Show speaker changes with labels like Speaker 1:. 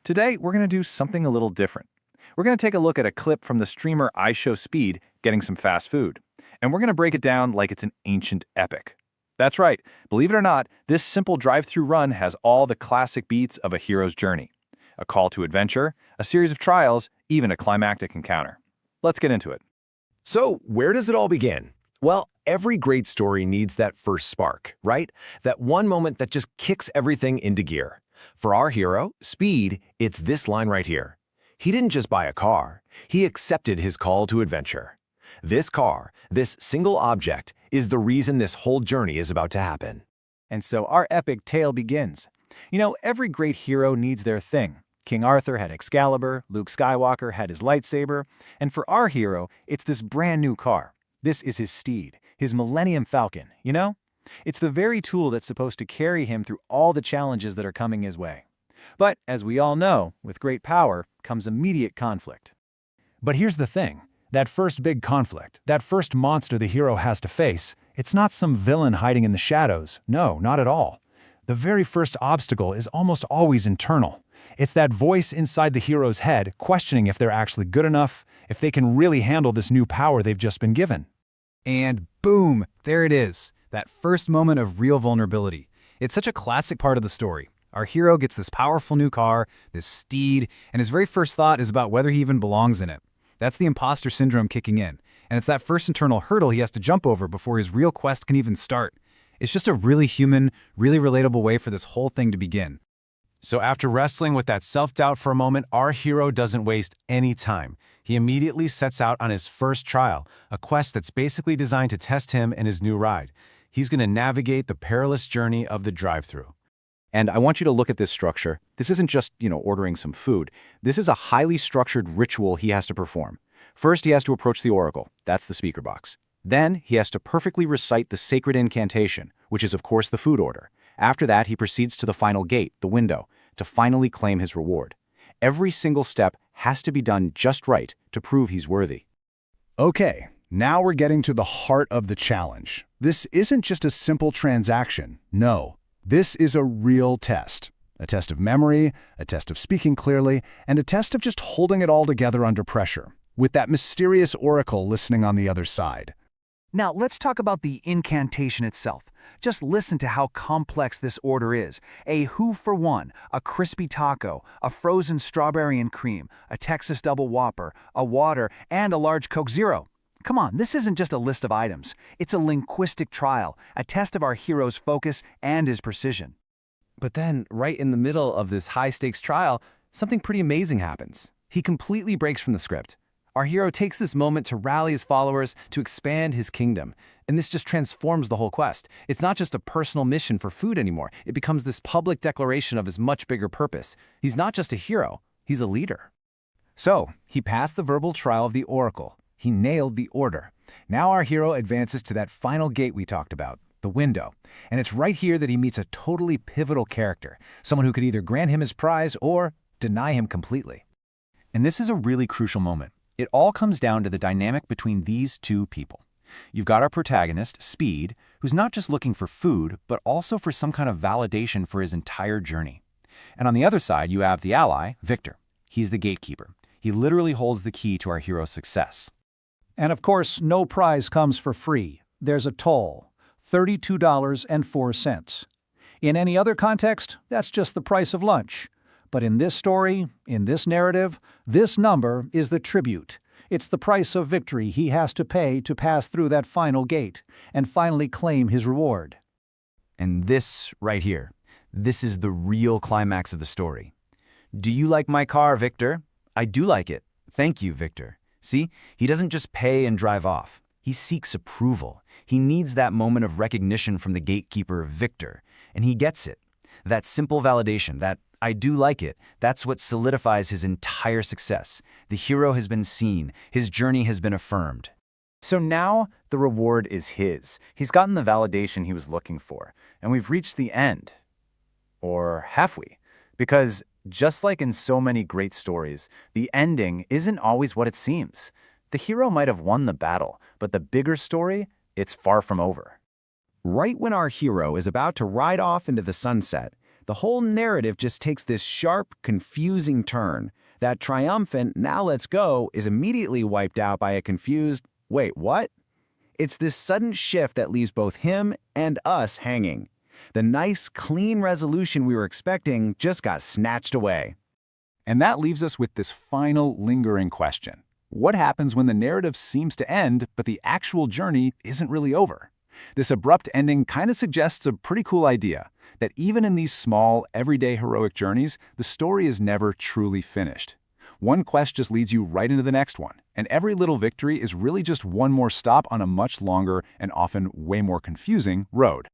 Speaker 1: Today, we're going to do something a little different. We're going to take a look at a clip from the streamer Ishowspeed getting some fast food, and we're going to break it down like it's an ancient epic. That's right, believe it or not, this simple drive-through run has all the classic beats of a hero's journey. A call to adventure, a series of trials, even a climactic encounter. Let's get into it.
Speaker 2: So, where does it all begin? Well, every great story needs that first spark, right? That one moment that just kicks everything into gear. For our hero, Speed, it's this line right here. He didn't just buy a car, he accepted his call to adventure. This car, this single object, is the reason this whole journey is about to happen.
Speaker 1: And so our epic tale begins. You know, every great hero needs their thing. King Arthur had Excalibur, Luke Skywalker had his lightsaber, and for our hero, it's this brand new car. This is his steed, his Millennium Falcon, you know? It's the very tool that's supposed to carry him through all the challenges that are coming his way. But, as we all know, with great power comes immediate conflict.
Speaker 3: But here's the thing. That first big conflict, that first monster the hero has to face, it's not some villain hiding in the shadows. No, not at all. The very first obstacle is almost always internal. It's that voice inside the hero's head questioning if they're actually good enough, if they can really handle this new power they've just been given.
Speaker 4: And boom, there it is. That first moment of real vulnerability. It's such a classic part of the story. Our hero gets this powerful new car, this steed, and his very first thought is about whether he even belongs in it. That's the imposter syndrome kicking in, and it's that first internal hurdle he has to jump over before his real quest can even start. It's just a really human, really relatable way for this whole thing to begin.
Speaker 2: So after wrestling with that self-doubt for a moment, our hero doesn't waste any time. He immediately sets out on his first trial, a quest that's basically designed to test him and his new ride. He's going to navigate the perilous journey of the drive-thru.
Speaker 1: And I want you to look at this structure. This isn't just, ordering some food. This is a highly structured ritual he has to perform. First, he has to approach the oracle. That's the speaker box. Then, he has to perfectly recite the sacred incantation, which is, of course, the food order. After that, he proceeds to the final gate, the window, to finally claim his reward. Every single step has to be done just right to prove he's worthy.
Speaker 3: Okay, now we're getting to the heart of the challenge. This isn't just a simple transaction. No, this is a real test. A test of memory, a test of speaking clearly, and a test of just holding it all together under pressure, with that mysterious oracle listening on the other side.
Speaker 4: Now, let's talk about the incantation itself. Just listen to how complex this order is. A who for one, a crispy taco, a frozen strawberry and cream, a Texas double whopper, a water, and a large Coke Zero. Come on, this isn't just a list of items. It's a linguistic trial, a test of our hero's focus and his precision.
Speaker 5: But then, right in the middle of this high-stakes trial, something pretty amazing happens. He completely breaks from the script. Our hero takes this moment to rally his followers to expand his kingdom, and this just transforms the whole quest. It's not just a personal mission for food anymore. It becomes this public declaration of his much bigger purpose. He's not just a hero, he's a leader.
Speaker 3: So, he passed the verbal trial of the oracle. He nailed the order. Now our hero advances to that final gate we talked about, the window. And it's right here that he meets a totally pivotal character, someone who could either grant him his prize or deny him completely.
Speaker 1: And this is a really crucial moment. It all comes down to the dynamic between these two people. You've got our protagonist, Speed, who's not just looking for food, but also for some kind of validation for his entire journey. And on the other side, you have the ally, Victor. He's the gatekeeper. He literally holds the key to our hero's success.
Speaker 6: And of course, no prize comes for free. There's a toll, $32.04. In any other context, that's just the price of lunch. But in this story, in this narrative, this number is the tribute. It's the price of victory he has to pay to pass through that final gate and finally claim his reward.
Speaker 1: And this right here, this is the real climax of the story. Do you like my car, Victor? I do like it. Thank you, Victor. See, he doesn't just pay and drive off. He seeks approval. He needs that moment of recognition from the gatekeeper, Victor, and he gets it. That simple validation, that I do like it, that's what solidifies his entire success. The hero has been seen. His journey has been affirmed. So now the reward is his. He's gotten the validation he was looking for, and we've reached the end. Or have we? Because just like in so many great stories, the ending isn't always what it seems. The hero might have won the battle, but the bigger story, it's far from over.
Speaker 2: Right when our hero is about to ride off into the sunset, The whole narrative just takes this sharp, confusing turn. That triumphant, now let's go, is immediately wiped out by a confused, wait, what? It's this sudden shift that leaves both him and us hanging. The nice, clean resolution we were expecting just got snatched away.
Speaker 3: And that leaves us with this final, lingering question. What happens when the narrative seems to end, but the actual journey isn't really over? This abrupt ending kind of suggests a pretty cool idea, that even in these small, everyday heroic journeys, the story is never truly finished. One quest just leads you right into the next one, and every little victory is really just one more stop on a much longer and often way more confusing road.